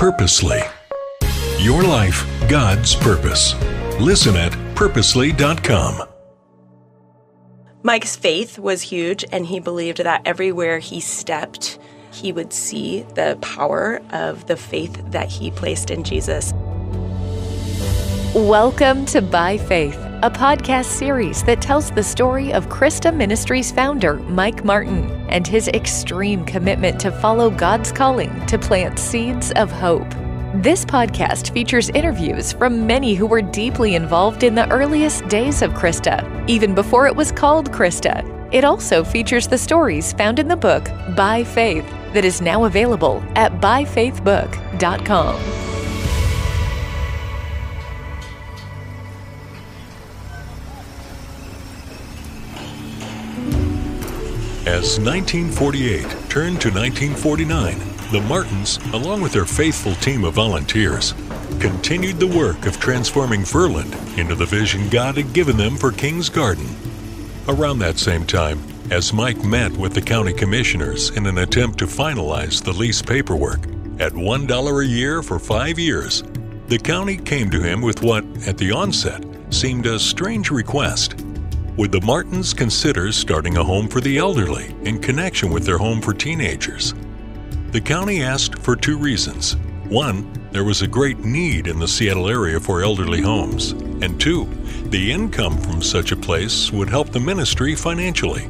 Purposely. Your life, God's purpose. Listen at purposely.com. Mike's faith was huge, and he believed that everywhere he stepped, he would see the power of the faith that he placed in Jesus. Welcome to By Faith, a podcast series that tells the story of CRISTA Ministries founder Mike Martin and his extreme commitment to follow God's calling to plant seeds of hope. This podcast features interviews from many who were deeply involved in the earliest days of CRISTA, even before it was called CRISTA. It also features the stories found in the book By Faith that is now available at byfaithbook.com. As 1948 turned to 1949, the Martins, along with their faithful team of volunteers, continued the work of transforming Verland into the vision God had given them for King's Garden. Around that same time, as Mike met with the county commissioners in an attempt to finalize the lease paperwork at $1 a year for 5 years, the county came to him with what, at the onset, seemed a strange request. Would the Martins consider starting a home for the elderly in connection with their home for teenagers? The county asked for 2 reasons. 1, there was a great need in the Seattle area for elderly homes. And 2, the income from such a place would help the ministry financially.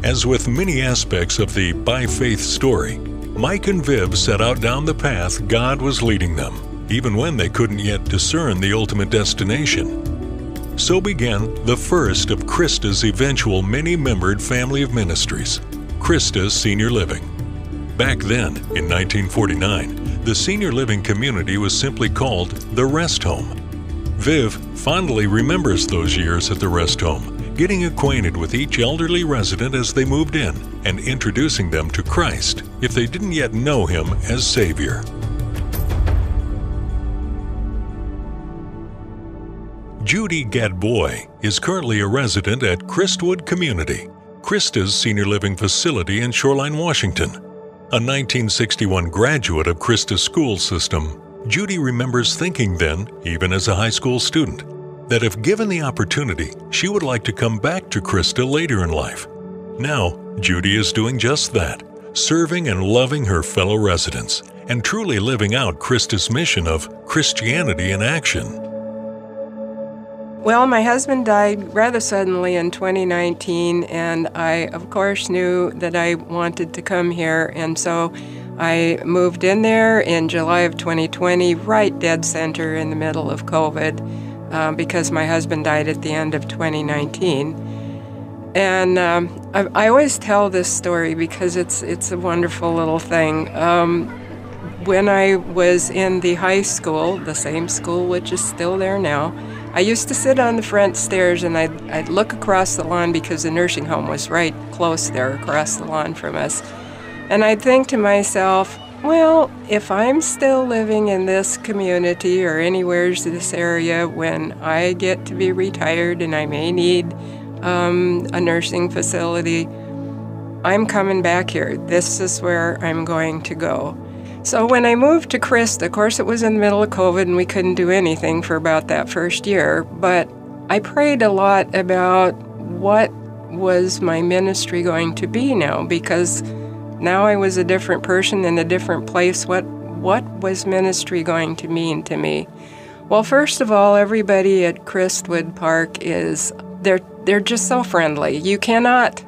As with many aspects of the By Faith story, Mike and Viv set out down the path God was leading them, even when they couldn't yet discern the ultimate destination. So began the first of CRISTA's eventual many-membered family of ministries, CRISTA Senior Living. Back then, in 1949, the senior living community was simply called the Rest Home. Viv fondly remembers those years at the Rest Home, getting acquainted with each elderly resident as they moved in and introducing them to Christ if they didn't yet know Him as Savior. Judy Gadboy is currently a resident at Crestwood Community, CRISTA's senior living facility in Shoreline, Washington. A 1961 graduate of CRISTA's school system, Judy remembers thinking then, even as a high school student, that if given the opportunity, she would like to come back to CRISTA later in life. Now, Judy is doing just that, serving and loving her fellow residents, and truly living out CRISTA's mission of Christianity in action. Well, my husband died rather suddenly in 2019, and I, of course, knew that I wanted to come here, and so I moved in there in July of 2020, right dead center in the middle of COVID, because my husband died at the end of 2019. And I always tell this story because it's a wonderful little thing. When I was in the high school, the same school which is still there now, I used to sit on the front stairs and I'd look across the lawn because the nursing home was right close there across the lawn from us. And I'd think to myself, well, if I'm still living in this community or anywhere in this area when I get to be retired and I may need a nursing facility, I'm coming back here. This is where I'm going to go. So when I moved to CRISTA, of course it was in the middle of COVID and we couldn't do anything for about that first year, but I prayed a lot about what was my ministry going to be now, because now I was a different person in a different place. What was ministry going to mean to me? Well, first of all, everybody at Crestwood Park they're just so friendly. You cannot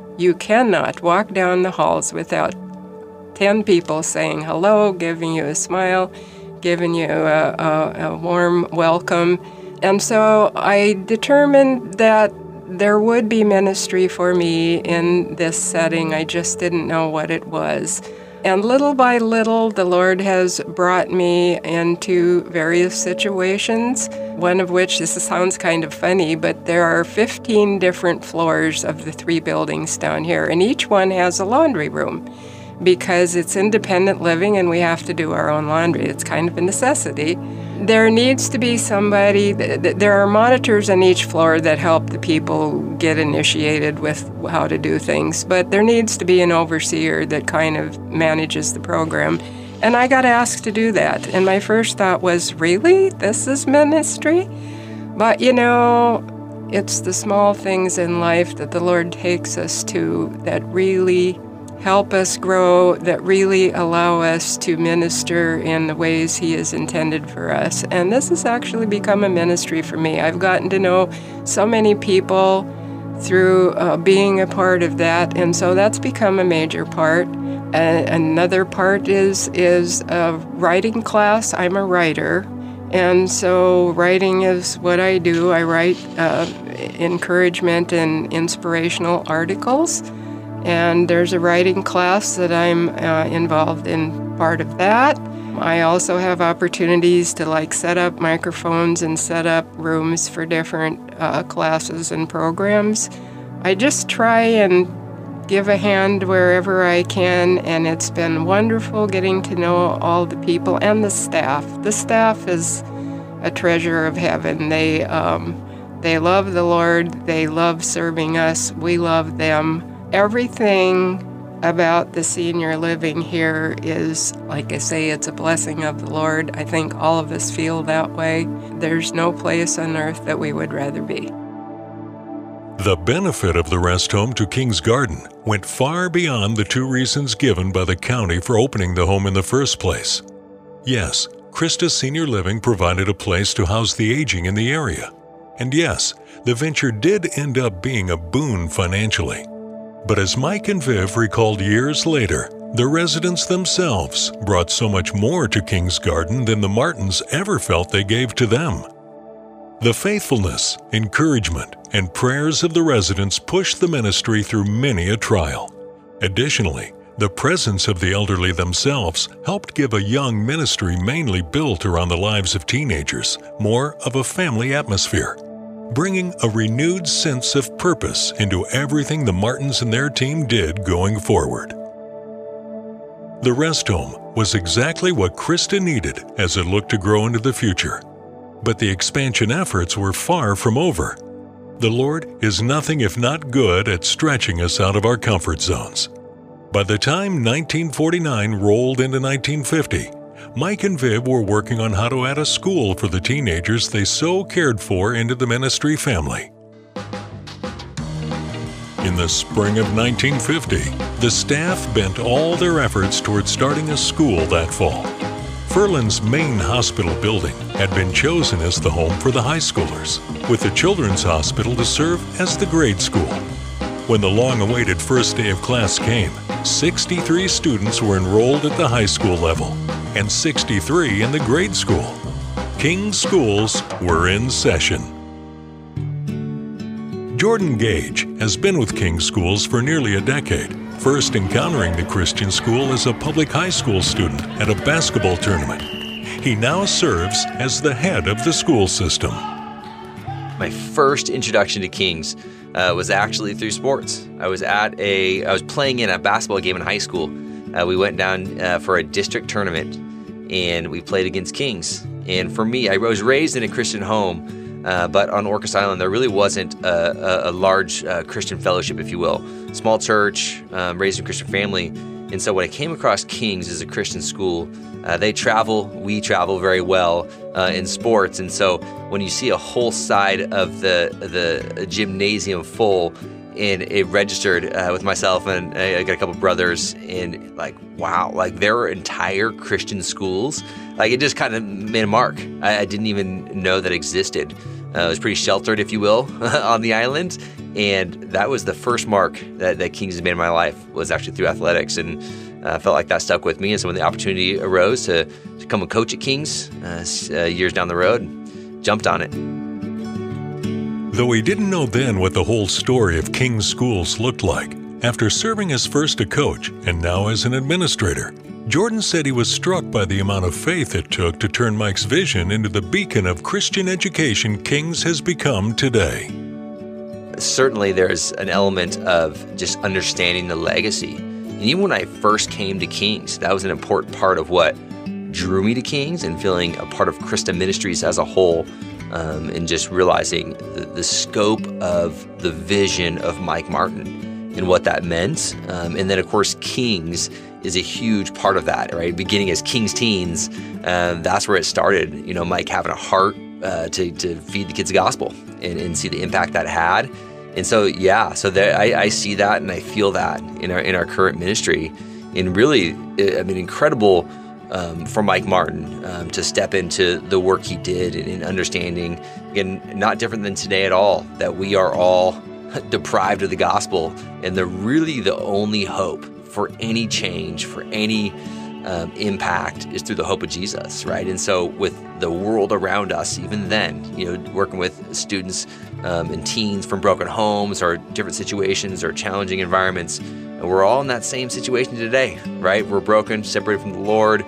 walk down the halls without 10 people saying hello, giving you a smile, giving you a warm welcome. And so I determined that there would be ministry for me in this setting. I just didn't know what it was. And little by little, the Lord has brought me into various situations, one of which, this sounds kind of funny, but there are 15 different floors of the 3 buildings down here, and each one has a laundry room, because it's independent living and we have to do our own laundry. It's kind of a necessity. There needs to be somebody, there are monitors on each floor that help the people get initiated with how to do things, but there needs to be an overseer that kind of manages the program. And I got asked to do that. And my first thought was, really? This is ministry? But it's the small things in life that the Lord takes us to that really help us grow, that really allow us to minister in the ways He has intended for us. And this has actually become a ministry for me. I've gotten to know so many people through being a part of that, and so that's become a major part. Another part is a writing class. I'm a writer, and so writing is what I do. I write encouragement and inspirational articles. And there's a writing class that I'm involved in part of that. I also have opportunities to set up microphones and set up rooms for different classes and programs. I just try and give a hand wherever I can, and it's been wonderful getting to know all the people and the staff. The staff is a treasure of heaven. They love the Lord. They love serving us. We love them. Everything about the senior living here is, like I say, it's a blessing of the Lord. I think all of us feel that way. There's no place on earth that we would rather be. The benefit of the rest home to King's Garden went far beyond the 2 reasons given by the county for opening the home in the first place. Yes, CRISTA Senior Living provided a place to house the aging in the area. And yes, the venture did end up being a boon financially. But as Mike and Viv recalled years later, the residents themselves brought so much more to King's Garden than the Martins ever felt they gave to them. The faithfulness, encouragement, and prayers of the residents pushed the ministry through many a trial. Additionally, the presence of the elderly themselves helped give a young ministry mainly built around the lives of teenagers more of a family atmosphere, bringing a renewed sense of purpose into everything the Martins and their team did going forward. The rest home was exactly what CRISTA needed as it looked to grow into the future. But the expansion efforts were far from over. The Lord is nothing if not good at stretching us out of our comfort zones. By the time 1949 rolled into 1950, Mike and Viv were working on how to add a school for the teenagers they so cared for into the ministry family. In the spring of 1950, the staff bent all their efforts towards starting a school that fall. Furlan's main hospital building had been chosen as the home for the high schoolers, with the children's hospital to serve as the grade school. When the long-awaited first day of class came, 63 students were enrolled at the high school level and 63 in the grade school. King's schools were in session. Jordan Gage has been with King's schools for nearly a decade, first encountering the Christian school as a public high school student at a basketball tournament. He now serves as the head of the school system. My first introduction to King's was actually through sports. I was playing in a basketball game in high school. We went down for a district tournament, and we played against King's. And for me, I was raised in a Christian home, but on Orcas Island, there really wasn't a large Christian fellowship, if you will. Small church, raised in a Christian family. And so when I came across King's as a Christian school, we travel very well in sports. And so when you see a whole side of the gymnasium full, and it registered with myself, and I got a couple brothers, and wow, there were entire Christian schools. It just kind of made a mark. I didn't even know that existed. It was pretty sheltered, if you will, on the island. And that was the first mark that King's has made in my life, was actually through athletics. And I felt like that stuck with me. And so when the opportunity arose to come and coach at King's years down the road, jumped on it. Though he didn't know then what the whole story of King's schools looked like, after serving as first a coach and now as an administrator, Jordan said he was struck by the amount of faith it took to turn Mike's vision into the beacon of Christian education King's has become today. Certainly there's an element of just understanding the legacy. And even when I first came to King's, that was an important part of what drew me to King's, and feeling a part of CRISTA Ministries as a whole, and just realizing the scope of the vision of Mike Martin and what that meant. And then, of course, King's is a huge part of that, right? Beginning as King's Teens, that's where it started. Mike having a heart to feed the kids the gospel and see the impact that had. And so, I see that and I feel that in our current ministry. And really, incredible for Mike Martin to step into the work he did and in understanding, again, not different than today at all, that we are all deprived of the gospel, and the only hope for any change, for any impact is through the hope of Jesus, right? And so with the world around us, even then, working with students and teens from broken homes or different situations or challenging environments, and we're all in that same situation today, right? We're broken, separated from the Lord.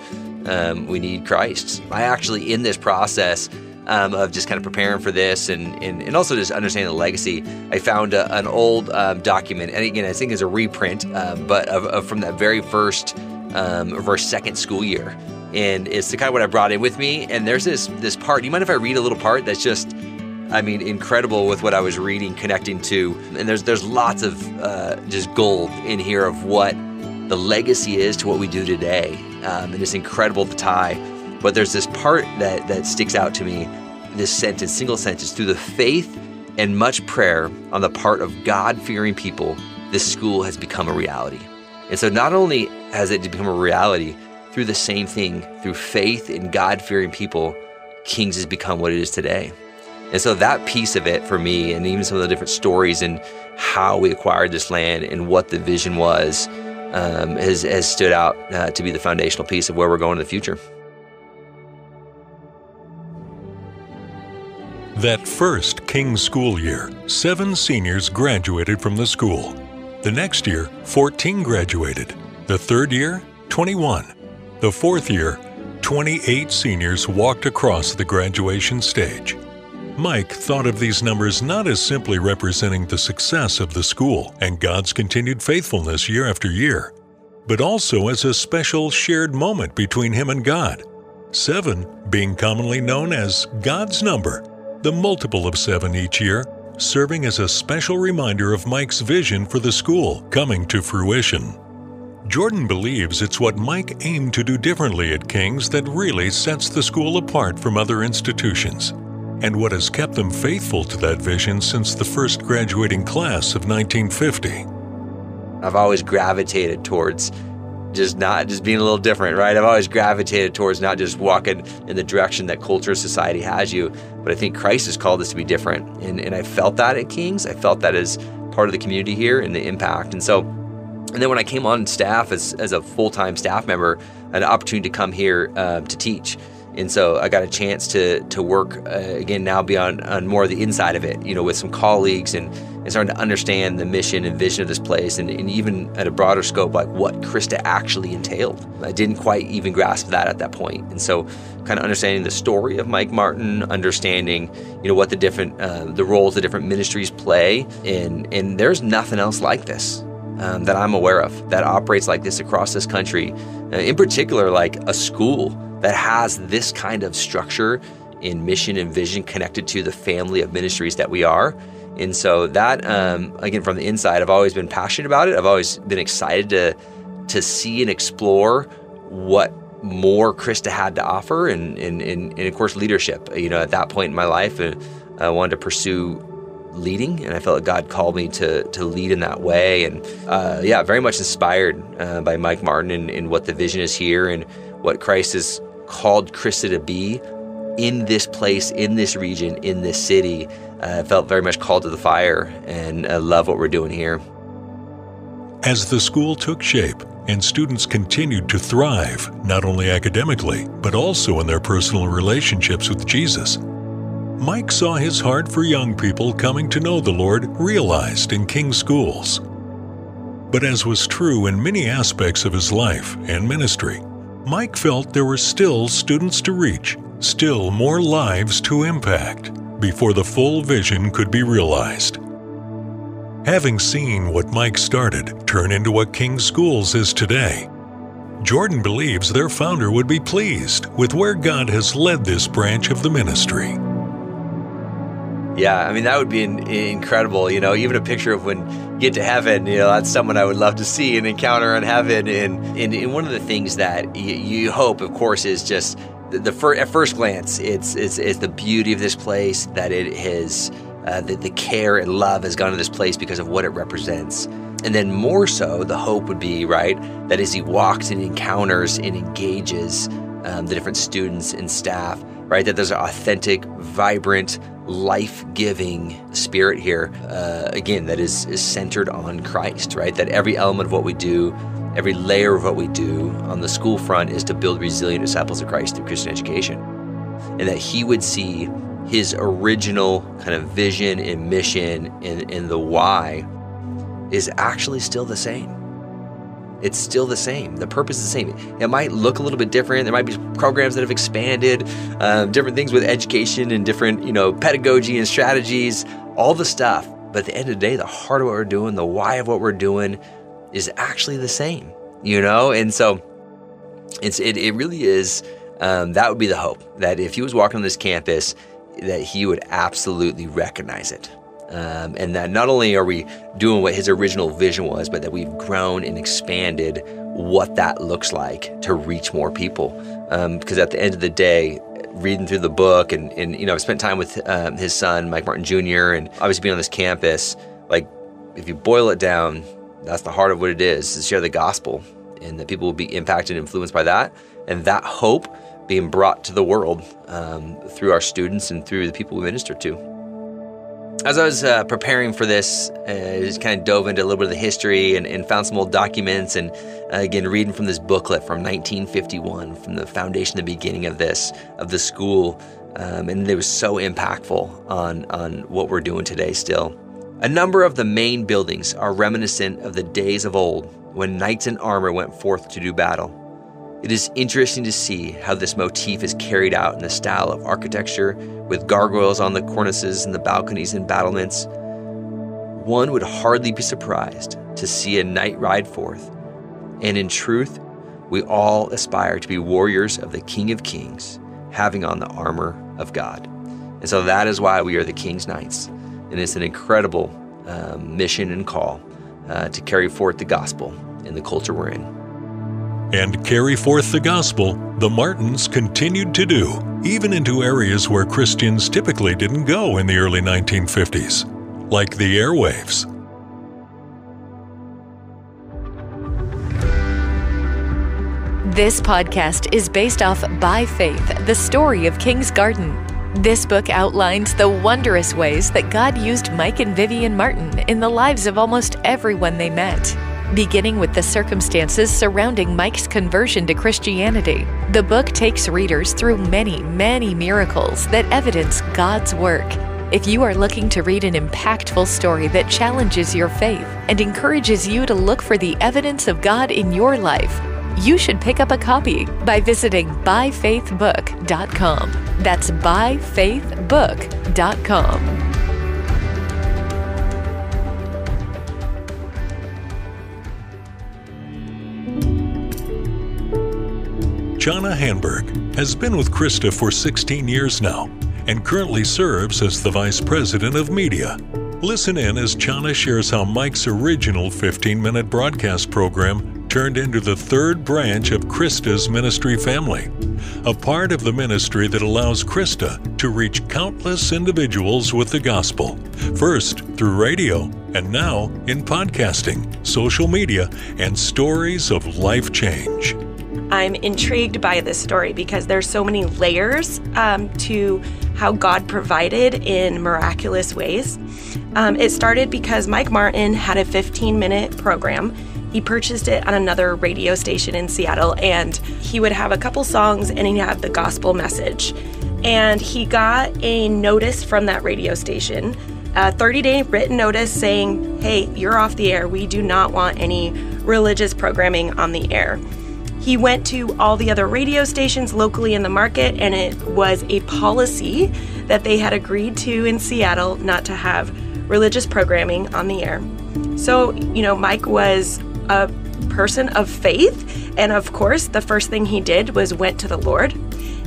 We need Christ. I actually, in this process of just kind of preparing for this and also just understanding the legacy, I found an old document, and again, I think it's a reprint, but from that very first of our second school year. And it's the kind of what I brought in with me. And there's this part. Do you mind if I read a little part that's just, incredible with what I was reading, connecting to? And there's lots of just gold in here of what the legacy is to what we do today. And it's incredible to tie. But there's this part that sticks out to me, this sentence, single sentence: through the faith and much prayer on the part of God-fearing people, this school has become a reality. And so not only has it become a reality, through the same thing, through faith in God-fearing people, Kings has become what it is today. And so that piece of it for me, and even some of the different stories and how we acquired this land and what the vision was, has stood out to be the foundational piece of where we're going in the future. That first King school year, 7 seniors graduated from the school. The next year, 14 graduated. The third year, 21. The fourth year, 28 seniors walked across the graduation stage. Mike thought of these numbers not as simply representing the success of the school and God's continued faithfulness year after year, but also as a special shared moment between him and God. 7 being commonly known as God's number, the multiple of 7 each year, serving as a special reminder of Mike's vision for the school coming to fruition. Jordan believes it's what Mike aimed to do differently at King's that really sets the school apart from other institutions, and what has kept them faithful to that vision since the first graduating class of 1950. I've always gravitated towards just being a little different, right? I've always gravitated towards not just walking in the direction that culture, society has you, but I think Christ has called us to be different. And I felt that at King's. I felt that as part of the community here and the impact. And then when I came on staff as a full-time staff member, I had an opportunity to come here to teach. And so I got a chance to work, again, now be on more of the inside of it, with some colleagues and starting to understand the mission and vision of this place, and even at a broader scope, like what CRISTA actually entailed. I didn't quite even grasp that at that point. And so kind of understanding the story of Mike Martin, understanding, what the different, the roles the different ministries play. And there's nothing else like this that I'm aware of that operates like this across this country. In particular, like a school that has this kind of structure in mission and vision connected to the family of ministries that we are. And so that, again, from the inside, I've always been passionate about it. I've always been excited to see and explore what more CRISTA had to offer, and of course, leadership. At that point in my life, I wanted to pursue leading, and I felt like God called me to lead in that way. And very much inspired by Mike Martin and what the vision is here and what Christ has called CRISTA to be in this place, in this region, in this city. I felt very much called to the fire, and I love what we're doing here. As the school took shape and students continued to thrive, not only academically, but also in their personal relationships with Jesus, Mike saw his heart for young people coming to know the Lord realized in King schools. But as was true in many aspects of his life and ministry, Mike felt there were still students to reach, still more lives to impact, before the full vision could be realized. Having seen what Mike started turn into what King Schools is today, Jordan believes their founder would be pleased with where God has led this branch of the ministry. Yeah, I mean, that would be incredible. Even a picture of when you get to heaven, that's someone I would love to see and encounter in heaven. And one of the things that you hope, of course, is just at first glance, it's the beauty of this place, that it has, the care and love has gone to this place because of what it represents. And then more so, the hope would be, right, that as he walks and encounters and engages the different students and staff, right, that there's an authentic, vibrant, life-giving spirit here, again, that is centered on Christ, right? That every element of what we do, every layer of what we do on the school front is to build resilient disciples of Christ through Christian education. And that he would see his original kind of vision and mission in the why is actually still the same. It's still the same. The purpose is the same. It might look a little bit different. There might be programs that have expanded, different things with education and different, pedagogy and strategies, all the stuff. But at the end of the day, the heart of what we're doing, the why of what we're doing is actually the same, And so it really is, that would be the hope, that if he was walking on this campus, that he would absolutely recognize it. And that not only are we doing what his original vision was, but that we've grown and expanded what that looks like to reach more people. Because at the end of the day, reading through the book and I've spent time with his son, Mike Martin Jr., and obviously being on this campus, like if you boil it down, that's the heart of what it is to share the gospel, and that people will be impacted and influenced by that, and that hope being brought to the world through our students and through the people we minister to. As I was preparing for this, I just kind of dove into a little bit of the history and found some old documents, and again, reading from this booklet from 1951, from the foundation, the beginning of the school, and it was so impactful on what we're doing today still. A number of the main buildings are reminiscent of the days of old when knights in armor went forth to do battle. It is interesting to see how this motif is carried out in the style of architecture, with gargoyles on the cornices and the balconies and battlements. One would hardly be surprised to see a knight ride forth, and in truth, we all aspire to be warriors of the King of Kings, having on the armor of God. And so that is why we are the King's Knights, and it's an incredible mission and call to carry forth the gospel in the culture we're in. And carry forth the gospel, the Martins continued to do, even into areas where Christians typically didn't go in the early 1950s, like the airwaves. This podcast is based off By Faith, the story of King's Garden. This book outlines the wondrous ways that God used Mike and Vivian Martin in the lives of almost everyone they met. Beginning with the circumstances surrounding Mike's conversion to Christianity, the book takes readers through many, many miracles that evidence God's work. If you are looking to read an impactful story that challenges your faith and encourages you to look for the evidence of God in your life, you should pick up a copy by visiting byfaithbook.com. That's byfaithbook.com. Jana Hanberg has been with CRISTA for 16 years now and currently serves as the Vice President of Media. Listen in as Jana shares how Mike's original 15-minute broadcast program turned into the third branch of CRISTA's ministry family, a part of the ministry that allows CRISTA to reach countless individuals with the gospel, first through radio and now in podcasting, social media, and stories of life change. I'm intrigued by this story because there's so many layers to how God provided in miraculous ways. It started because Mike Martin had a 15-minute program. He purchased it on another radio station in Seattle, and he would have a couple songs and he'd have the gospel message. And he got a notice from that radio station, a 30-day written notice saying, hey, you're off the air. We do not want any religious programming on the air. He went to all the other radio stations locally in the market, and it was a policy that they had agreed to in Seattle not to have religious programming on the air. So, Mike was a person of faith. And of course, the first thing he did was went to the Lord.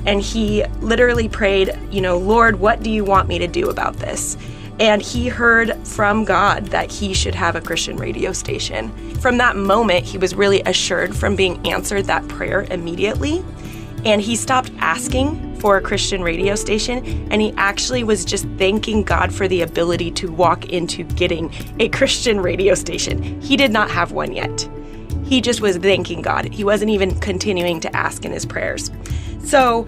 And he literally prayed, Lord, what do you want me to do about this? And he heard from God that he should have a Christian radio station. From that moment, he was really assured from being answered that prayer immediately. And he stopped asking for a Christian radio station, and he actually was just thanking God for the ability to walk into getting a Christian radio station. He did not have one yet. He just was thanking God. He wasn't even continuing to ask in his prayers. So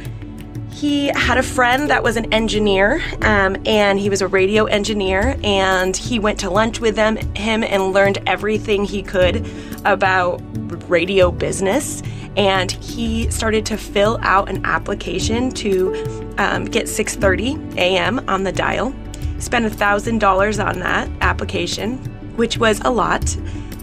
he had a friend that was an engineer, and he was a radio engineer, and he went to lunch with him and learned everything he could about radio business. And he started to fill out an application to get 6:30 a.m. on the dial. Spent $1,000 on that application, which was a lot,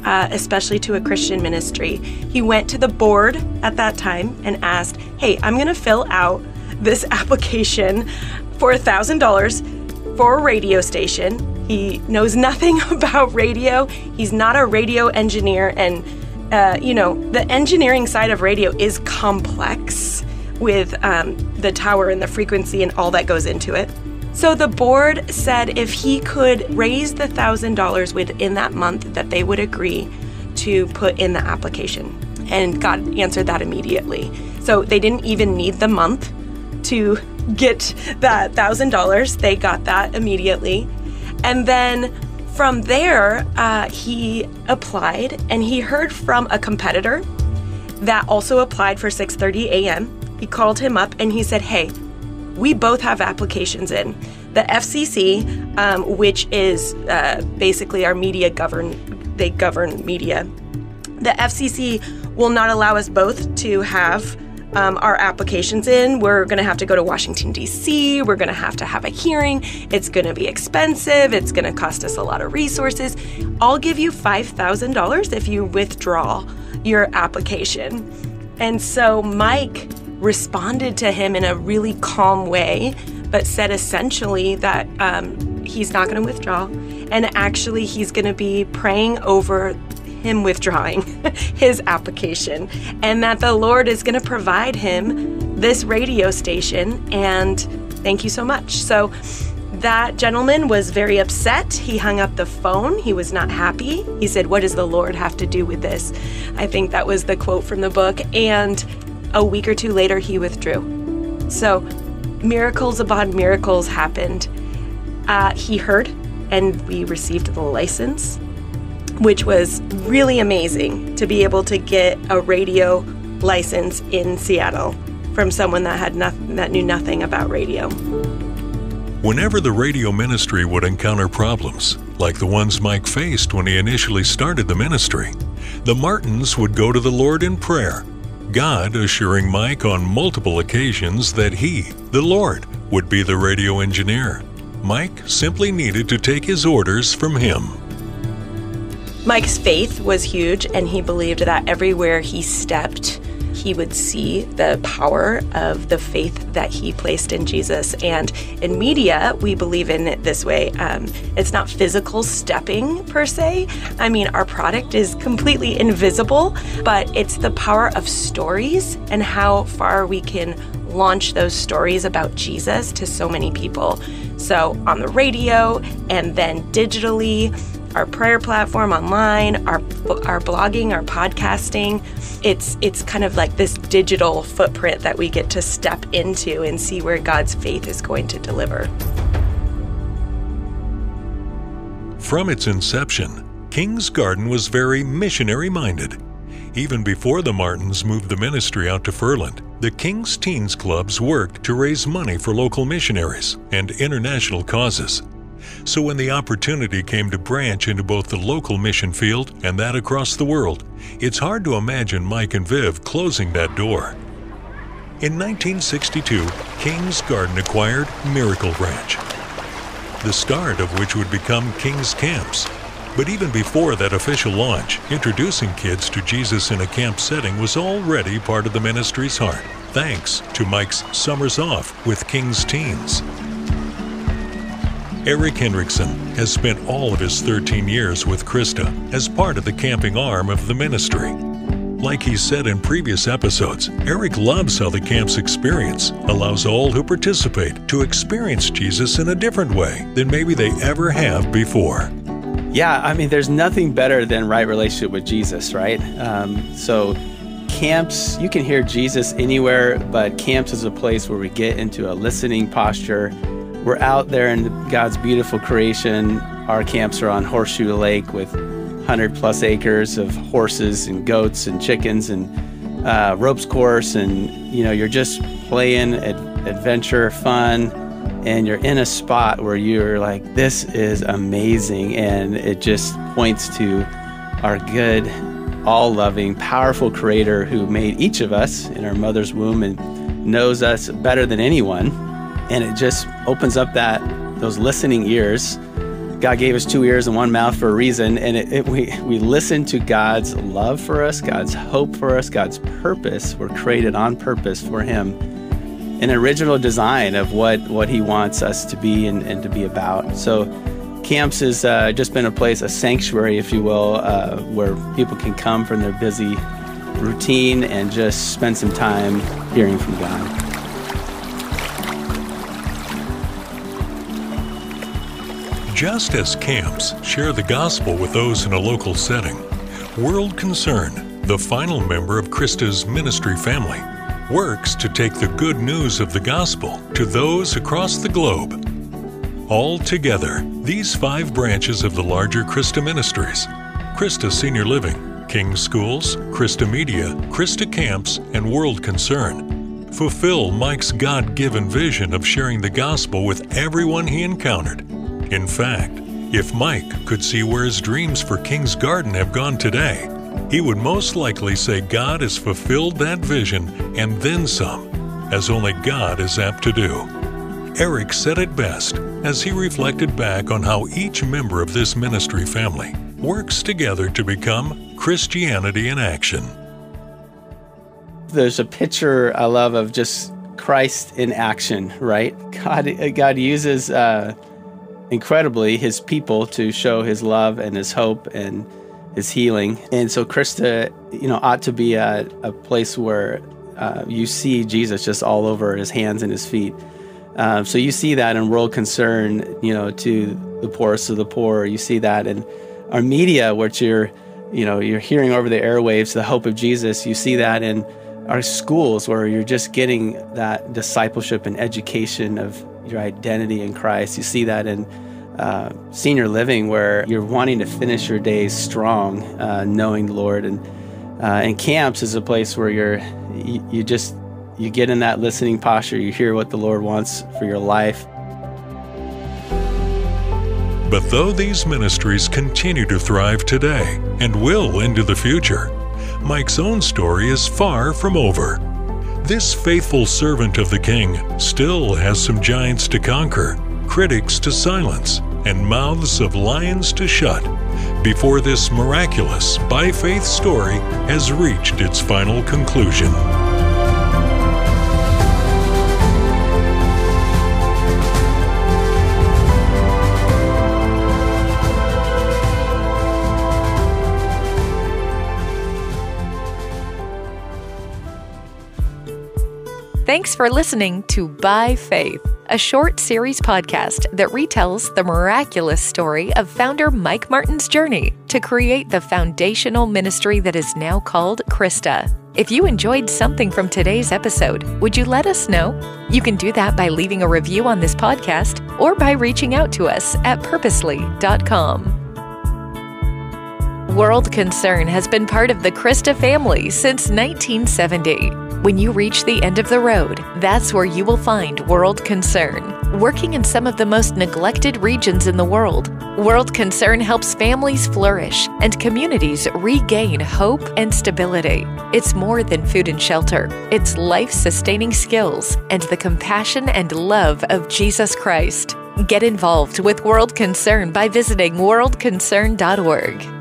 especially to a Christian ministry. He went to the board at that time and asked, hey, I'm going to fill out this application for $1,000 for a radio station. He knows nothing about radio. He's not a radio engineer, and the engineering side of radio is complex with the tower and the frequency and all that goes into it. So the board said if he could raise the $1,000 within that month, that they would agree to put in the application. And God answered that immediately. So they didn't even need the month to get that $1,000. They got that immediately. And then from there, he applied, and he heard from a competitor that also applied for 6:30 a.m. He called him up and he said, hey, we both have applications in. The FCC, which is basically our media they govern media. The FCC will not allow us both to have our applications in. We're going to have to go to Washington, D.C. We're going to have a hearing. It's going to be expensive. It's going to cost us a lot of resources. I'll give you $5,000 if you withdraw your application. And so Mike responded to him in a really calm way, but said essentially that he's not going to withdraw. And actually, he's going to be praying over him withdrawing his application, and that the Lord is going to provide him this radio station. And thank you so much. So that gentleman was very upset. He hung up the phone. He was not happy. He said, what does the Lord have to do with this? I think that was the quote from the book. And a week or two later, he withdrew. So miracles upon miracles happened. He heard, and we received the license, which was really amazing to be able to get a radio license in Seattle from someone that knew nothing about radio. Whenever the radio ministry would encounter problems, like the ones Mike faced when he initially started the ministry, the Martins would go to the Lord in prayer, God assuring Mike on multiple occasions that he, the Lord, would be the radio engineer. Mike simply needed to take his orders from him. Mike's faith was huge, and he believed that everywhere he stepped, he would see the power of the faith that he placed in Jesus. And in media, we believe in it this way. It's not physical stepping per se. I mean, our product is completely invisible, but it's the power of stories and how far we can launch those stories about Jesus to so many people. So on the radio, and then digitally, our prayer platform online, our blogging, our podcasting, it's kind of like this digital footprint that we get to step into and see where God's faith is going to deliver. From its inception, King's Garden was very missionary-minded. Even before the Martins moved the ministry out to Furland, the King's Teens Clubs worked to raise money for local missionaries and international causes. So when the opportunity came to branch into both the local mission field and that across the world, it's hard to imagine Mike and Viv closing that door. In 1962, King's Garden acquired Miracle Ranch, the start of which would become King's Camps. But even before that official launch, introducing kids to Jesus in a camp setting was already part of the ministry's heart, thanks to Mike's Summers Off with King's Teens. Eric Hendrickson has spent all of his 13 years with CRISTA as part of the camping arm of the ministry. Like he said in previous episodes, Eric loves how the camp's experience allows all who participate to experience Jesus in a different way than maybe they ever have before. Yeah, I mean, there's nothing better than right relationship with Jesus, right? So camps, you can hear Jesus anywhere, but camps is a place where we get into a listening posture. We're out there in God's beautiful creation. Our camps are on Horseshoe Lake with 100+ acres of horses and goats and chickens and ropes course, and you're just playing adventure, fun, and you're in a spot where you're like, this is amazing, and it just points to our good, all-loving, powerful Creator who made each of us in our mother's womb and knows us better than anyone. And it just opens up those listening ears. God gave us 2 ears and 1 mouth for a reason, and we listen to God's love for us, God's hope for us, God's purpose. We're created on purpose for Him. An original design of what He wants us to be and to be about. So camps has just been a place, a sanctuary, if you will, where people can come from their busy routine and just spend some time hearing from God. Just as camps share the gospel with those in a local setting, World Concern, the final member of CRISTA's ministry family, works to take the good news of the gospel to those across the globe. All together, these 5 branches of the larger CRISTA Ministries, CRISTA Senior Living, King's Schools, CRISTA Media, CRISTA Camps, and World Concern, fulfill Mike's God-given vision of sharing the gospel with everyone he encountered. In fact, if Mike could see where his dreams for King's Garden have gone today, he would most likely say God has fulfilled that vision and then some, as only God is apt to do. Eric said it best as he reflected back on how each member of this ministry family works together to become Christianity in action. There's a picture I love of just Christ in action, right? God uses incredibly His people to show His love and His hope and His healing. And so CRISTA, ought to be a place where you see Jesus just all over His hands and His feet. So you see that in World Concern, to the poorest of the poor. You see that in our media, which you're hearing over the airwaves, the hope of Jesus. You see that in our schools, where you're just getting that discipleship and education of your identity in Christ. You see that in senior living, where you're wanting to finish your days strong, knowing the Lord. And camps is a place where you get in that listening posture. You hear what the Lord wants for your life. But though these ministries continue to thrive today and will into the future, Mike's own story is far from over. This faithful servant of the King still has some giants to conquer, critics to silence, and mouths of lions to shut before this miraculous, by faith story has reached its final conclusion. Thanks for listening to By Faith, a short series podcast that retells the miraculous story of founder Mike Martin's journey to create the foundational ministry that is now called CRISTA. If you enjoyed something from today's episode, would you let us know? You can do that by leaving a review on this podcast or by reaching out to us at purposely.com. World Concern has been part of the CRISTA family since 1970. When you reach the end of the road, that's where you will find World Concern. Working in some of the most neglected regions in the world, World Concern helps families flourish and communities regain hope and stability. It's more than food and shelter. It's life-sustaining skills and the compassion and love of Jesus Christ. Get involved with World Concern by visiting worldconcern.org.